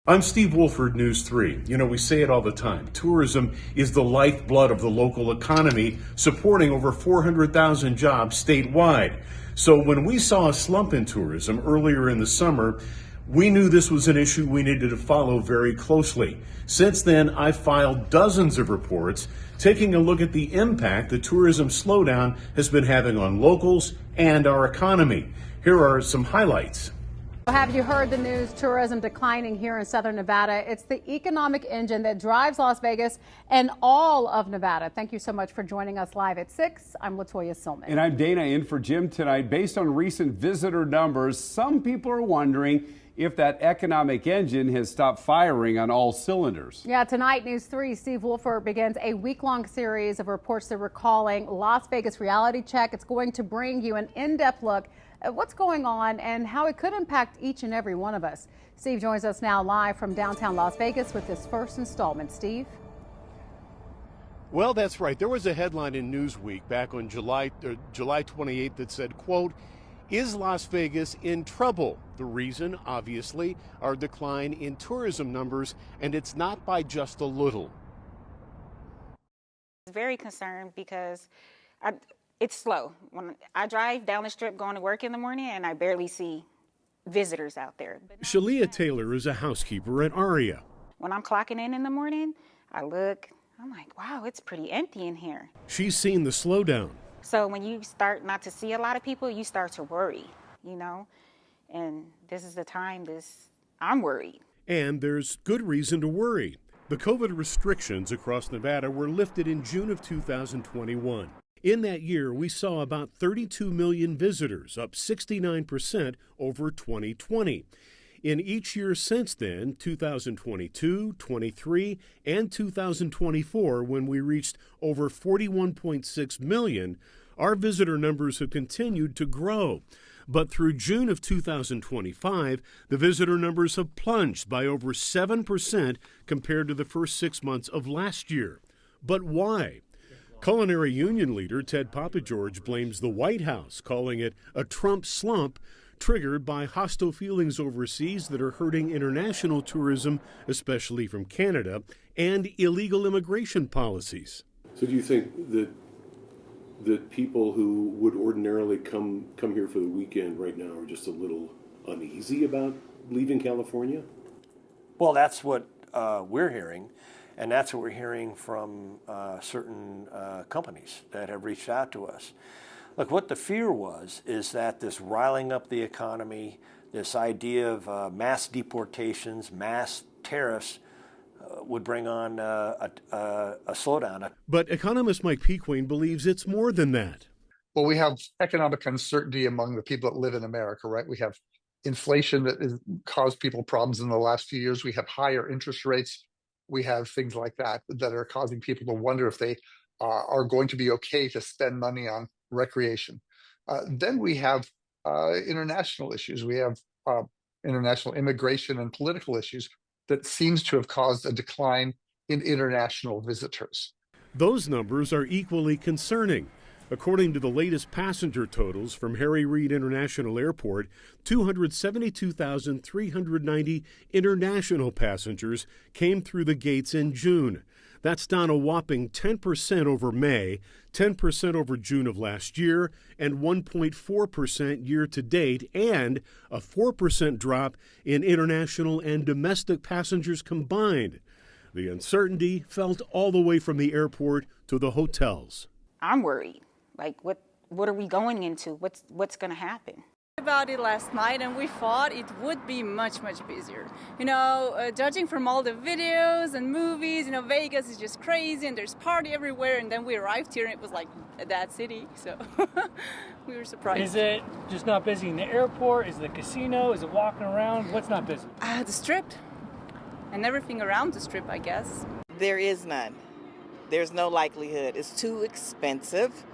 I'm Steve Wolford, News 3. You know, we say it all the time. Tourism is the lifeblood of the local economy, supporting over 400,000 jobs statewide. So when we saw a slump in tourism earlier in the summer, we knew this was an issue we needed to follow very closely. Since then, I've filed dozens of reports taking a look at the impact the tourism slowdown has been having on locals and our economy. Here are some highlights. Have you heard the news? Tourism declining here in southern Nevada. It's the economic engine that drives Las Vegas and all of Nevada. Thank you so much for joining us live at 6. I'm Latoya Silman. And I'm Dana in for Jim tonight. Based on recent visitor numbers, some people are wondering if that economic engine has stopped firing on all cylinders. Yeah, tonight, News 3, Steve Wolford begins a week-long series of reports that we're calling Las Vegas Reality Check. It's going to bring you an in-depth look at what's going on and how it could impact each and every one of us. Steve joins us now live from downtown Las Vegas with this first installment. Steve? Well, that's right. There was a headline in Newsweek back on July 28th that said, quote, "Is Las Vegas in trouble?" The reason, obviously, our decline in tourism numbers, and it's not by just a little. Very concerned because it's slow. When I drive down the strip going to work in the morning, and I barely see visitors out there. Shalia Taylor is a housekeeper at Aria. When I'm clocking in the morning, I look, I'm like, wow, it's pretty empty in here. She's seen the slowdown. So when you start not to see a lot of people, you start to worry, you know, and this is the time I'm worried. And there's good reason to worry. The COVID restrictions across Nevada were lifted in June of 2021. In that year, we saw about 32 million visitors, up 69% over 2020. In each year since then, 2022, 23, and 2024, when we reached over 41.6 million, our visitor numbers have continued to grow. But through June of 2025, the visitor numbers have plunged by over 7% compared to the first 6 months of last year. But why? Culinary Union leader Ted Papageorge blames the White House, calling it a Trump slump triggered by hostile feelings overseas that are hurting international tourism, especially from Canada, and illegal immigration policies. So do you think that people who would ordinarily come here for the weekend right now are just a little uneasy about leaving California? Well, that's what we're hearing. And that's what we're hearing from certain companies that have reached out to us. Look, what the fear is that this riling up the economy, this idea of mass deportations, mass tariffs would bring on a slowdown. But economist Mike Pequane believes it's more than that. Well, we have economic uncertainty among the people that live in America, right? We have inflation that has caused people problems in the last few years. We have higher interest rates. We have things like that are causing people to wonder if they are going to be okay to spend money on recreation. Then we have international issues. We have international immigration and political issues that seems to have caused a decline in international visitors. Those numbers are equally concerning. According to the latest passenger totals from Harry Reid International Airport, 272,390 international passengers came through the gates in June. That's down a whopping 10% over May, 10% over June of last year, and 1.4% year to date, and a 4% drop in international and domestic passengers combined. The uncertainty felt all the way from the airport to the hotels. I'm worried. Like, what are we going into? What's going to happen? About it last night, and we thought it would be much busier. You know, judging from all the videos and movies, you know, Vegas is just crazy and there's party everywhere. And then we arrived here and it was like that city. So we were surprised. Is it just not busy in the airport? Is it the casino? Is it walking around? What's not busy? The strip and everything around the strip, I guess. There is none. There's no likelihood. It's too expensive.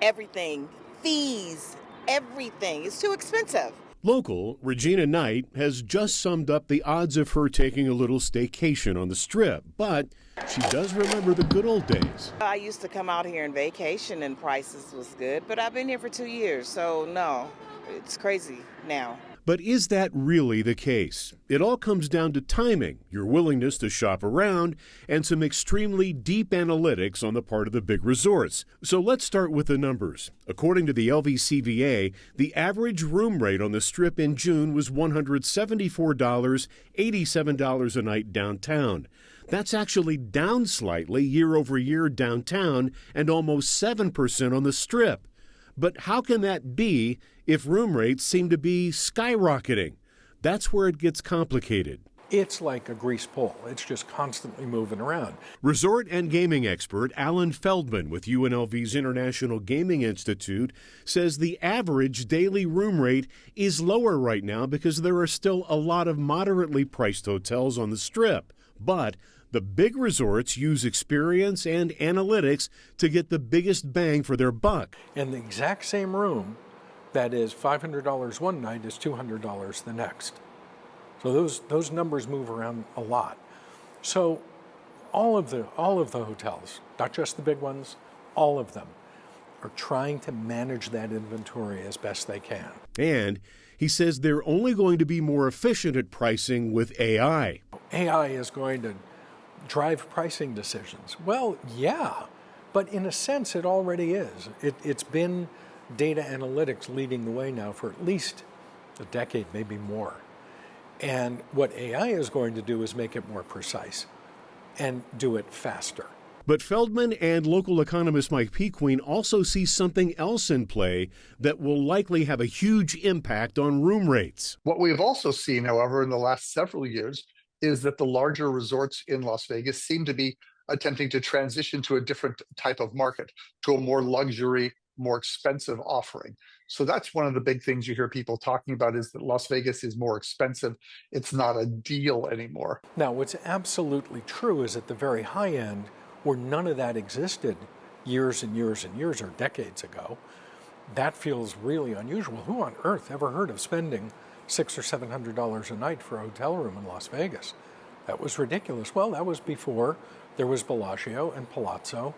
Everything, fees, everything is too expensive. Local Regina Knight has just summed up the odds of her taking a little staycation on the Strip, but she does remember the good old days. I used to come out here on vacation and prices was good, but I've been here for 2 years, so no, it's crazy now. But is that really the case? It all comes down to timing, your willingness to shop around, and some extremely deep analytics on the part of the big resorts. So let's start with the numbers. According to the LVCVA, the average room rate on the Strip in June was $174, $87 a night downtown. That's actually down slightly year over year downtown and almost 7% on the Strip. But how can that be if room rates seem to be skyrocketing? That's where it gets complicated. It's like a grease pole. It's just constantly moving around. Resort and gaming expert Alan Feldman with UNLV's International Gaming Institute says the average daily room rate is lower right now because there are still a lot of moderately priced hotels on the Strip. But the big resorts use experience and analytics to get the biggest bang for their buck. And the exact same room that is $500 one night is $200 the next. So those numbers move around a lot. So all of the hotels, not just the big ones, all of them are trying to manage that inventory as best they can. And he says they're only going to be more efficient at pricing with AI. AI is going to drive pricing decisions. Well, yeah, but in a sense it already is. It's been data analytics leading the way now for at least a decade, maybe more. And what AI is going to do is make it more precise and do it faster. But Feldman and local economist Mike Pequeen also see something else in play that will likely have a huge impact on room rates. What we have also seen, however, in the last several years is that the larger resorts in Las Vegas seem to be attempting to transition to a different type of market, to a more luxury, more expensive offering. So that's one of the big things you hear people talking about is that Las Vegas is more expensive. It's not a deal anymore. Now, what's absolutely true is at the very high end, where none of that existed years and years and years or decades ago, that feels really unusual. Who on earth ever heard of spending $600 or $700 a night for a hotel room in Las Vegas? That was ridiculous. Well, that was before there was Bellagio and Palazzo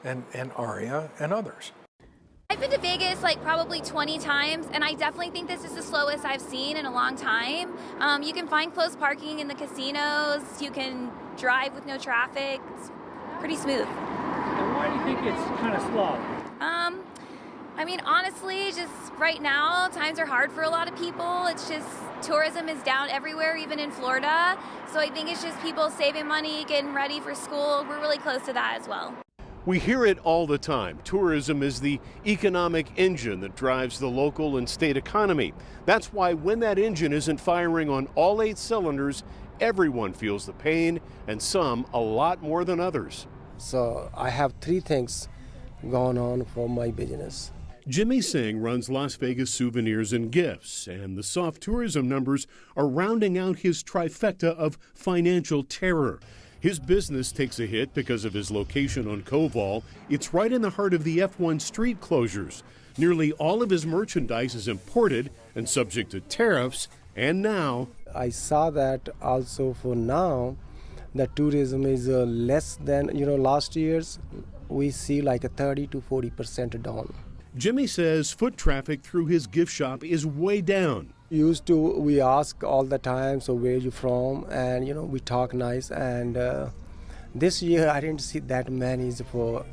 and Aria and others. I've been to Vegas like probably 20 times, and I definitely think this is the slowest I've seen in a long time. You can find close parking in the casinos. You can drive with no traffic. It's pretty smooth. And why do you think it's kind of slow? I mean, honestly, just right now, times are hard for a lot of people. It's just tourism is down everywhere, even in Florida. So I think it's just people saving money, getting ready for school. We're really close to that as well. We hear it all the time. Tourism is the economic engine that drives the local and state economy. That's why when that engine isn't firing on all 8 cylinders, everyone feels the pain, and some a lot more than others. So I have 3 things going on for my business. Jimmy Singh runs Las Vegas Souvenirs and Gifts, and the soft tourism numbers are rounding out his trifecta of financial terror. His business takes a hit because of his location on Koval. It's right in the heart of the F1 street closures. Nearly all of his merchandise is imported and subject to tariffs, and now I saw that also for now, the tourism is less than, last year's. We see like a 30 to 40% down. Jimmy says foot traffic through his gift shop is way down. We ask all the time, so where you from? And, we talk nice. And this year I didn't see that many for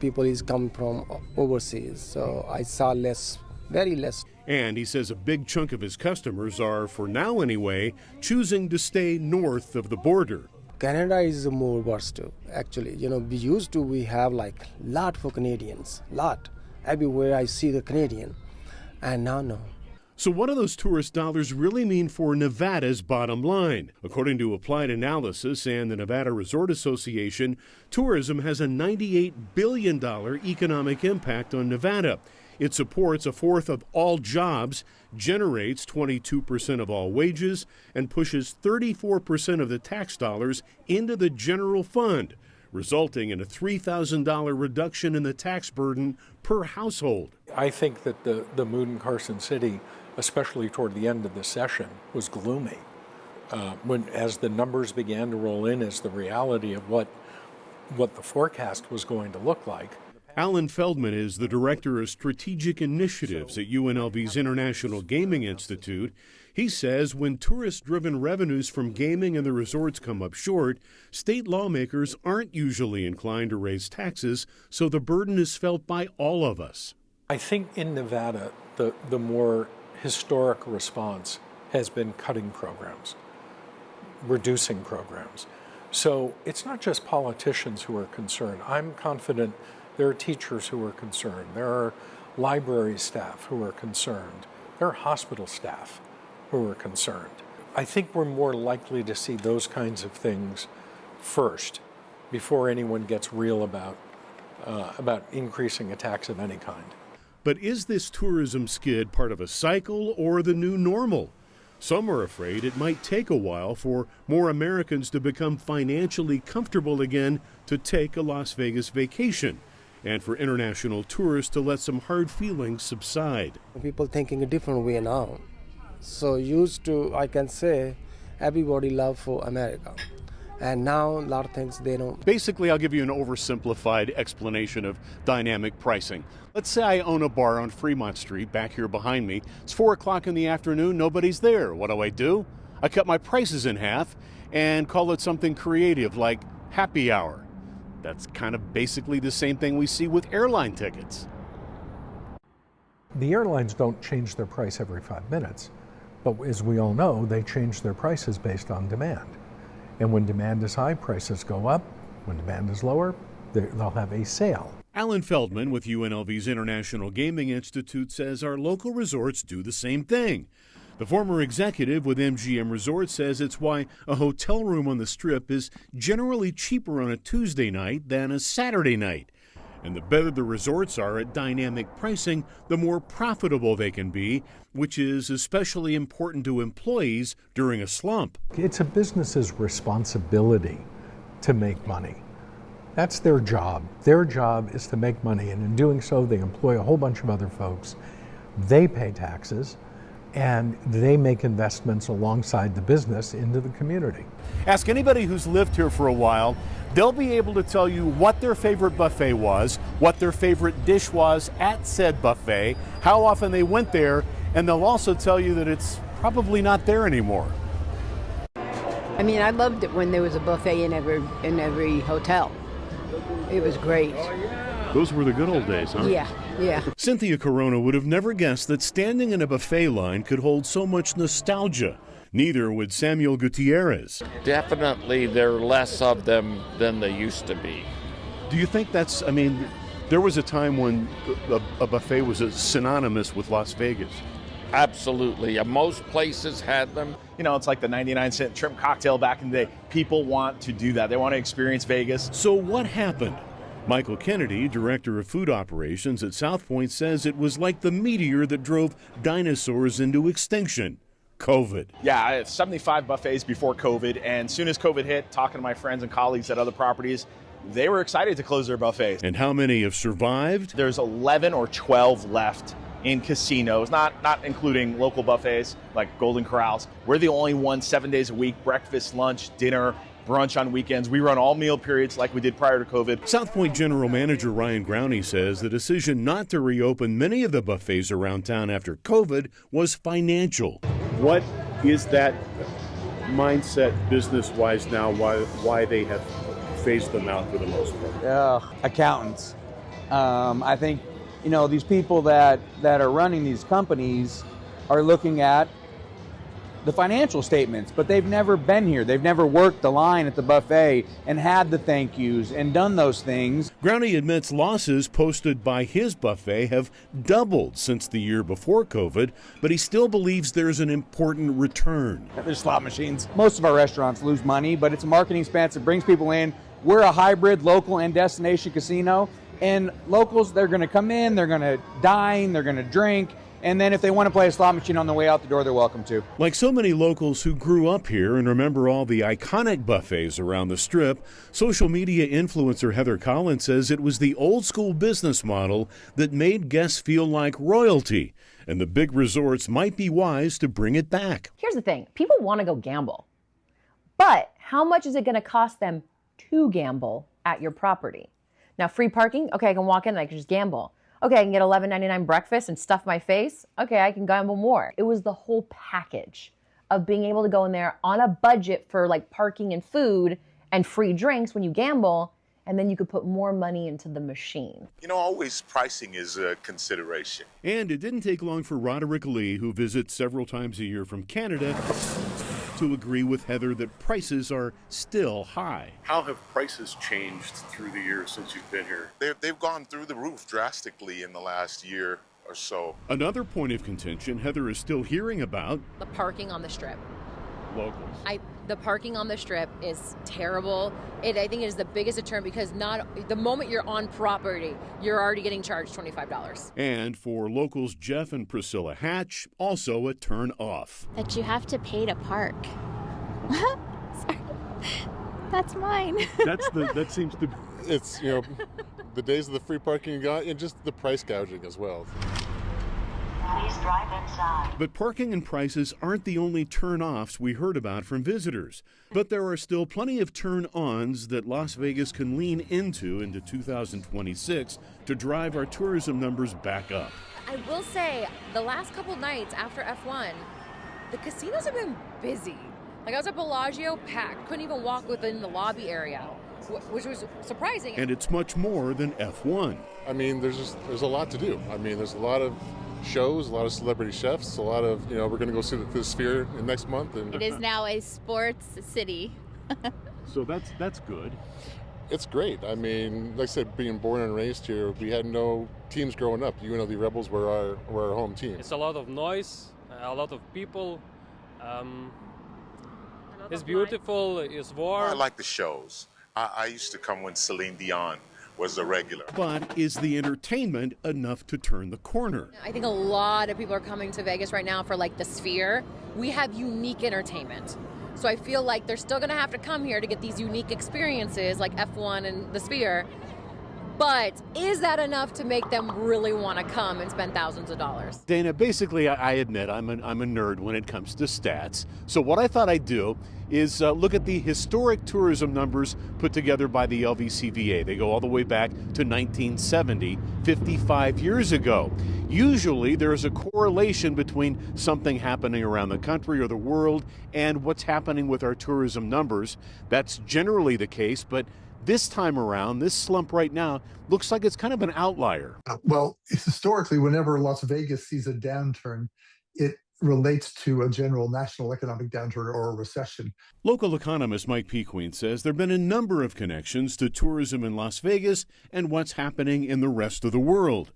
people is coming from overseas. So I saw less, very less. And he says a big chunk of his customers are, for now anyway, choosing to stay north of the border. Canada is more worst, actually. We have like lot for Canadians, lot. Everywhere I see the Canadian, and now no. So what do those tourist dollars really mean for Nevada's bottom line? According to Applied Analysis and the Nevada Resort Association, tourism has a $98 billion economic impact on Nevada. It supports a fourth of all jobs, generates 22% of all wages, and pushes 34% of the tax dollars into the general fund, resulting in a $3,000 reduction in the tax burden per household. I think that the mood in Carson City, especially toward the end of the session, was gloomy. As the numbers began to roll in as the reality of what the forecast was going to look like. Alan Feldman is the director of strategic initiatives at UNLV's International Gaming Institute. He says when tourist-driven revenues from gaming and the resorts come up short, state lawmakers aren't usually inclined to raise taxes, so the burden is felt by all of us. I think in Nevada, the more historic response has been cutting programs, reducing programs. So it's not just politicians who are concerned. I'm confident there are teachers who are concerned. There are library staff who are concerned. There are hospital staff who are concerned. I think we're more likely to see those kinds of things first before anyone gets real about increasing a tax of any kind. But is this tourism skid part of a cycle or the new normal? Some are afraid it might take a while for more Americans to become financially comfortable again to take a Las Vegas vacation, and for international tourists to let some hard feelings subside. People thinking a different way now. So used to, I can say, everybody love for America. And now a lot of things they don't. Basically, I'll give you an oversimplified explanation of dynamic pricing. Let's say I own a bar on Fremont Street back here behind me. It's 4 o'clock in the afternoon, nobody's there. What do? I cut my prices in half and call it something creative like happy hour. That's kind of basically the same thing we see with airline tickets. The airlines don't change their price every 5 minutes, but as we all know, they change their prices based on demand. And when demand is high, prices go up. When demand is lower, they'll have a sale. Alan Feldman with UNLV's International Gaming Institute says our local resorts do the same thing. The former executive with MGM Resorts says it's why a hotel room on the Strip is generally cheaper on a Tuesday night than a Saturday night. And the better the resorts are at dynamic pricing, the more profitable they can be, which is especially important to employees during a slump. It's a business's responsibility to make money. That's their job. Their job is to make money, and in doing so, they employ a whole bunch of other folks. They pay taxes, and they make investments alongside the business into the community. Ask anybody who's lived here for a while. They'll be able to tell you what their favorite buffet was, what their favorite dish was at said buffet, how often they went there, and they'll also tell you that it's probably not there anymore. I mean, I loved it when there was a buffet in every hotel. It was great. Those were the good old days, huh? Yeah. Cynthia Corona would have never guessed that standing in a buffet line could hold so much nostalgia. Neither would Samuel Gutierrez. Definitely there are less of them than there used to be. Do you think that's, there was a time when a buffet was synonymous with Las Vegas. Absolutely. Most places had them. You know, it's like the 99-cent shrimp cocktail back in the day. People want to do that. They want to experience Vegas. So what happened? Michael Kennedy, director of food operations at South Point, says it was like the meteor that drove dinosaurs into extinction. COVID. Yeah, I had 75 buffets before COVID, and as soon as COVID hit, talking to my friends and colleagues at other properties, they were excited to close their buffets. And how many have survived? There's 11 or 12 left in casinos, not including local buffets like Golden Corrals. We're the only one 7 days a week, breakfast, lunch, dinner, brunch on weekends. We run all meal periods like we did prior to COVID. South Point General Manager Ryan Growney says the decision not to reopen many of the buffets around town after COVID was financial. What is that mindset business-wise now, why they have phased them out for the most part? Accountants. I think, these people that are running these companies are looking at the financial statements, but they've never been here. They've never worked the line at the buffet and had the thank yous and done those things. Growney admits losses posted by his buffet have doubled since the year before COVID, but he still believes there's an important return. There's slot machines. Most of our restaurants lose money, but it's a marketing expense. It brings people in. We're a hybrid local and destination casino, and locals, they're going to come in, they're going to dine, they're going to drink. And then if they want to play a slot machine on the way out the door, they're welcome to. Like so many locals who grew up here and remember all the iconic buffets around the Strip, social media influencer Heather Collins says it was the old school business model that made guests feel like royalty, and the big resorts might be wise to bring it back. Here's the thing. People want to go gamble, but how much is it going to cost them to gamble at your property? Now, free parking, okay, I can walk in and I can just gamble. Okay, I can get $11.99 breakfast and stuff my face. Okay, I can gamble more. It was the whole package of being able to go in there on a budget for like parking and food and free drinks when you gamble, and then you could put more money into the machine. You know, always pricing is a consideration. And it didn't take long for Roderick Lee, who visits several times a year from Canada, to agree with Heather that prices are still high. How have prices changed through the years since you've been here? They've gone through the roof drastically in the last year or so. Another point of contention Heather is still hearing about: the parking on the Strip. Locals. The parking on the Strip is terrible. I think it is the biggest deterrent because the moment you're on property, you're already getting charged $25. And for locals Jeff and Priscilla Hatch, also a turn off. That you have to pay to park. Sorry. That's mine. That seems to be. It's, the days of the free parking you got, and just the price gouging as well. Please drive inside. But parking and prices aren't the only turn-offs we heard about from visitors. But there are still plenty of turn-ons that Las Vegas can lean into 2026 to drive our tourism numbers back up. I will say, the last couple nights after F1, the casinos have been busy. Like I was at Bellagio, packed, couldn't even walk within the lobby area, which was surprising. And it's much more than F1. I mean, there's a lot to do. I mean, there's a lot of shows, a lot of celebrity chefs, a lot of, we're going to go see the Sphere next month. And it is now a sports city. So that's good. It's great. I mean, like I said, being born and raised here, we had no teams growing up. The Rebels were our home team. It's a lot of noise, a lot of people. It's beautiful, it's warm. I like the shows. I used to come when Celine Dion was a regular. But is the entertainment enough to turn the corner? I think a lot of people are coming to Vegas right now for like the Sphere. We have unique entertainment. So I feel like they're still going to have to come here to get these unique experiences like F1 and the Sphere. But is that enough to make them really want to come and spend thousands of dollars? Dana, basically, I admit I'm a nerd when it comes to stats. So what I thought I'd do is look at the historic tourism numbers put together by the LVCVA. They go all the way back to 1970, 55 years ago. Usually there's a correlation between something happening around the country or the world and what's happening with our tourism numbers. That's generally the case, but this time around, this slump right now looks like it's kind of an outlier. Well, historically, whenever Las Vegas sees a downturn, it relates to a general national economic downturn or a recession. Local economist Mike Pequeen says there have been a number of connections to tourism in Las Vegas and what's happening in the rest of the world.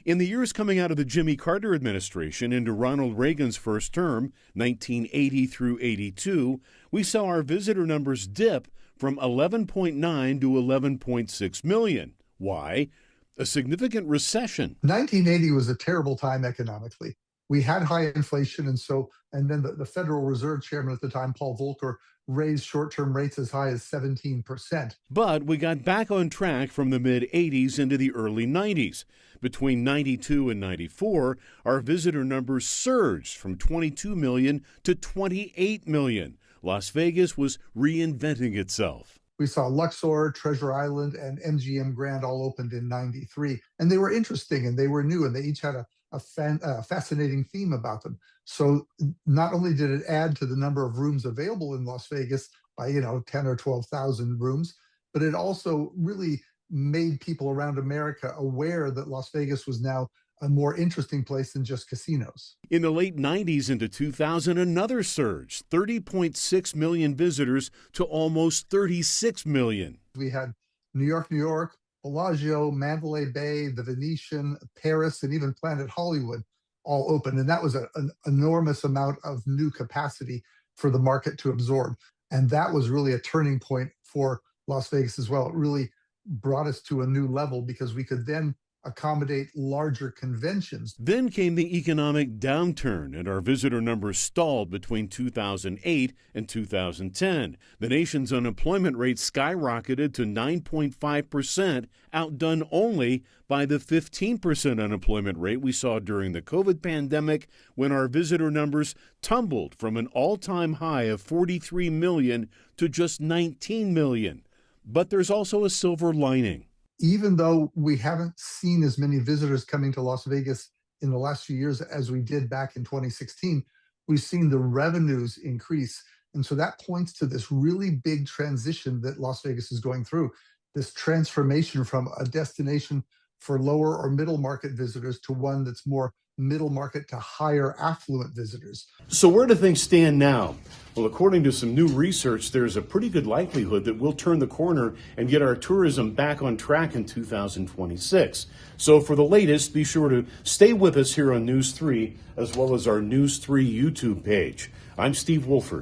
In the years coming out of the Jimmy Carter administration into Ronald Reagan's first term, 1980 through 82, we saw our visitor numbers dip from 11.9 to 11.6 million. Why? A significant recession. 1980 was a terrible time economically. We had high inflation, and then the Federal Reserve Chairman at the time, Paul Volcker, raised short-term rates as high as 17%. But we got back on track from the mid-'80s into the early 90s. Between 92 and 94, our visitor numbers surged from 22 million to 28 million. Las Vegas was reinventing itself. We saw Luxor, Treasure Island, and MGM Grand all opened in 93. And they were interesting and they were new and they each had a fascinating theme about them. So not only did it add to the number of rooms available in Las Vegas by, 10 or 12,000 rooms, but it also really made people around America aware that Las Vegas was now a more interesting place than just casinos. In the late 90s into 2000, another surge, 30.6 million visitors to almost 36 million. We had New York, Bellagio, Mandalay Bay, the Venetian, Paris, and even Planet Hollywood all open. And that was an enormous amount of new capacity for the market to absorb. And that was really a turning point for Las Vegas as well. It really brought us to a new level because we could then accommodate larger conventions. Then came the economic downturn, and our visitor numbers stalled between 2008 and 2010. The nation's unemployment rate skyrocketed to 9.5%, outdone only by the 15% unemployment rate we saw during the COVID pandemic, when our visitor numbers tumbled from an all-time high of 43 million to just 19 million. But there's also a silver lining. even though we haven't seen as many visitors coming to Las Vegas in the last few years as we did back in 2016, we've seen the revenues increase. And so that points to this really big transition that Las Vegas is going through, this transformation from a destination for lower or middle market visitors to one that's more middle market to higher affluent visitors. So where do things stand now? Well, according to some new research, there's a pretty good likelihood that we'll turn the corner and get our tourism back on track in 2026. So for the latest, be sure to stay with us here on News 3, as well as our News 3 YouTube page. I'm Steve Wolford.